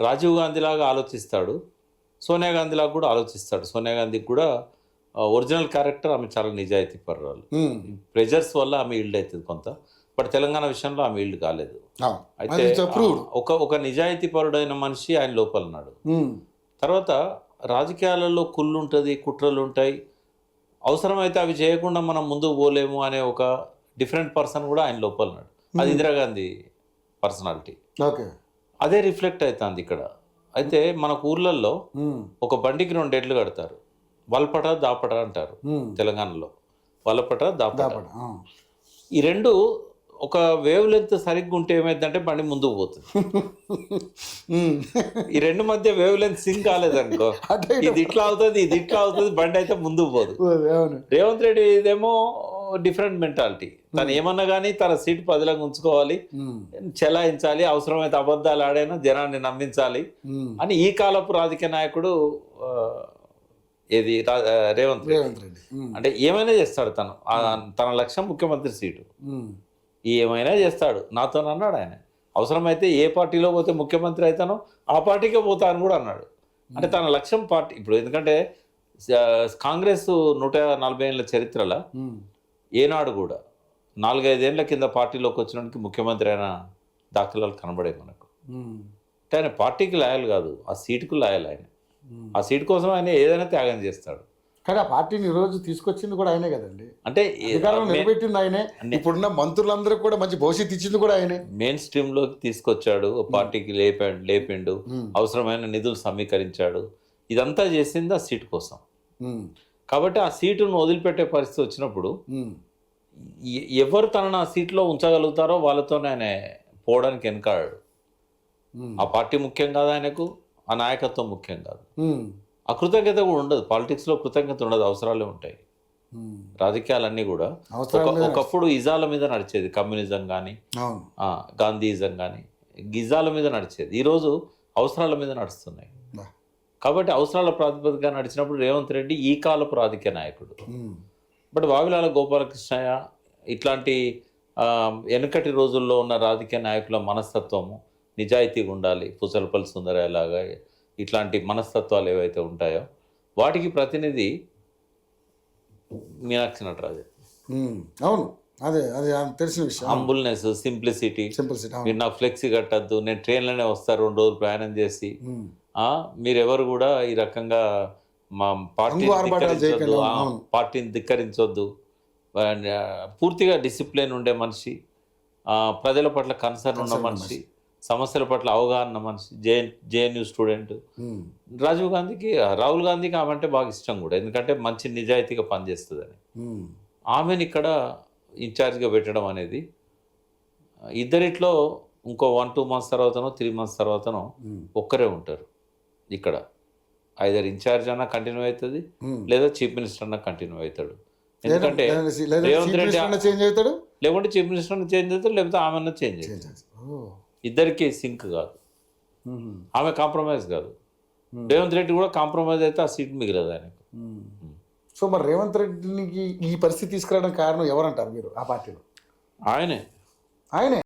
రాజీవ్ గాంధీ లాగా ఆలోచిస్తాడు, సోనియా గాంధీ లాగా కూడా ఆలోచిస్తాడు. సోనియా గాంధీకి కూడా ఒరిజినల్ క్యారెక్టర్, ఆమె చాలా నిజాయితీ పర్రాలు. ప్రెజర్స్ వల్ల ఆమె ఈల్డ్ అవుతుంది కొంత, బట్ తెలంగాణ విషయంలో ఆమె ఈల్డ్ కాలేదు. అయితే ఒక నిజాయితీ పరుడైన మనిషి ఆయన లోపల ఉన్నాడు. తర్వాత రాజకీయాలలో కుళ్ళు ఉంటుంది, కుట్రలు ఉంటాయి, అవసరమైతే అవి చేయకుండా మనం ముందుకు పోలేము అనే ఒక డిఫరెంట్ పర్సన్ కూడా ఆయన లోపల ఉన్నాడు. అది ఇందిరాగాంధీ పర్సనాలిటీ. అదే రిఫ్లెక్ట్ అవుతుంది ఇక్కడ. అయితే మన ఊర్లలో ఒక బండికి 2 ఎడ్లు కడతారు, వల్పట దాపట అంటారు తెలంగాణలో. వలపట దాపట, ఈ రెండు ఒక వేవ్ లెంత్ సరిగ్గా ఉంటే ఏమైందంటే బండి ముందుకు పోతుంది. ఈ రెండు మధ్య వేవ్ లెంత్ సింక్ కాలేదనుకో, ఇది ఇట్లా అవుతుంది, ఇది ఇట్లా అవుతుంది, బండి అయితే ముందుకు పోదు. రేవంత్ రెడ్డి ఇదేమో డిఫరెంట్ మెంటాలిటీ. తను ఏమన్నా కానీ తన సీట్ పదిలంగా ఉంచుకోవాలి, చెలాయించాలి, అవసరమైతే అబద్ధాలు ఆడైనా జనాన్ని నమ్మించాలి అని ఈ కాలపు రాజకీయ నాయకుడు ఏది రేవంత్ రెడ్డి. అంటే ఏమైనా చేస్తాడు తను, తన లక్ష్యం ముఖ్యమంత్రి సీటు, ఏమైనా చేస్తాడు. నాతో అన్నాడు ఆయన, అవసరమైతే ఏ పార్టీలో పోతే ముఖ్యమంత్రి అవుతానో ఆ పార్టీకే పోతా అని కూడా అన్నాడు. అంటే తన లక్ష్యం పార్టీ. ఇప్పుడు ఎందుకంటే కాంగ్రెస్ 140 ఏళ్ళ చరిత్రలో ఏనాడు కూడా 4-5 ఏళ్ల కింద పార్టీలోకి వచ్చినానికి ముఖ్యమంత్రి అయిన దాఖలాలు కనబడే మనకు. అంటే ఆయన పార్టీకి లాయల్ కాదు, ఆ సీటుకు లాయల్. ఆయన ఆ సీటు కోసం ఆయన ఏదైనా త్యాగం చేస్తాడు. కానీ ఆ పార్టీని ఈరోజు తీసుకొచ్చింది కూడా ఆయనే కదండి. అంటే నిలబెట్టింది ఆయనే, ఇప్పుడున్న మంత్రులందరూ కూడా మంచి భవిష్యత్తు ఇచ్చింది కూడా ఆయనే. మెయిన్ స్ట్రీమ్ లోకి తీసుకొచ్చాడు, పార్టీకి లేపిండు, అవసరమైన నిధులు సమీకరించాడు. ఇదంతా చేసింది ఆ సీటు కోసం. కాబట్టి ఆ సీటును వదిలిపెట్టే పరిస్థితి వచ్చినప్పుడు ఎవరు తనను ఆ సీట్లో ఉంచగలుగుతారో వాళ్ళతోనే ఆయన పోవడానికి వెనకాడు. ఆ పార్టీ ముఖ్యం కాదు ఆయనకు, ఆ నాయకత్వం ముఖ్యం కాదు. అకృతజ్ఞత కూడా ఉండదు పాలిటిక్స్లో, కృతజ్ఞత ఉండదు, అవసరాలే ఉంటాయి. రాజకీయాలన్నీ కూడా ఒకప్పుడు ఇజాల మీద నడిచేది, కమ్యూనిజం కానీ గాంధీయిజం కానీ గిజాల మీద నడిచేది. ఈరోజు అవసరాల మీద నడుస్తున్నాయి. కాబట్టి అవసరాల ప్రాతిపదికగా నడిచినప్పుడు రేవంత్ రెడ్డి ఈ కాలపు రాజకీయ నాయకుడు. బట్ వావిలాల గోపాలకృష్ణయ్య ఇట్లాంటి వెనుకటి రోజుల్లో ఉన్న రాజకీయ నాయకుల మనస్తత్వము నిజాయితీగా ఉండాలి, పుసలపల్లి సుందరయ్య లాగా ఇట్లాంటి మనస్తత్వాలు ఏవైతే ఉంటాయో వాటికి ప్రతినిధి మీనాక్షి నటరాజన్. అవును, అదే అదే తెలిసిన విషయం. Humbleness, simplicity. మీరు నాకు ఫ్లెక్సీ కట్టద్దు, నేను ట్రైన్లోనే వస్తాను 2 రోజులు ప్రయాణం చేసి, మీరెవరు కూడా ఈ రకంగా మా పార్టీని ధిక్కరించొద్దు, పూర్తిగా డిసిప్లిన్ ఉండే మనిషి, ప్రజల పట్ల కన్సర్న్ ఉన్న మనిషి, సమస్యల పట్ల అవగాహన మనిషి, జేఎన్యూ స్టూడెంట్. రాహుల్ గాంధీకి ఆమె అంటే బాగా ఇష్టం కూడా, ఎందుకంటే మంచి నిజాయితీగా పనిచేస్తుందని. ఆమెను ఇక్కడ ఇన్ఛార్జ్గా పెట్టడం అనేది, ఇద్దరిట్లో ఇంకో 1-2 మంత్స్ తర్వాతనో 3 మంత్స్ తర్వాతనో ఒక్కరే ఉంటారు ఇక్కడ. ఐదర్ ఇన్ఛార్జ్ అన్నా కంటిన్యూ అవుతుంది, లేదా చీఫ్ మినిస్టర్ అన్నా కంటిన్యూ అవుతాడు. ఎందుకంటే రేవంత్ రెడ్డి లేకుంటే చీఫ్ మినిస్టర్ అన్న చేంజ్ అవుతాడు, లేకపోతే ఆమె అన్న చేంజ్ అవుతుంది. ఇద్దరికి సింక్ కాదు, ఆమె కాంప్రమైజ్ కాదు. రేవంత్ రెడ్డి కూడా కాంప్రమైజ్ అయితే ఆ సీట్ మిగిలేదు ఆయనకు. సో మరి రేవంత్ రెడ్డికి ఈ పరిస్థితి తీసుకురావడానికి కారణం ఎవరంటారు మీరు ఆ పార్టీలో? ఆయనే.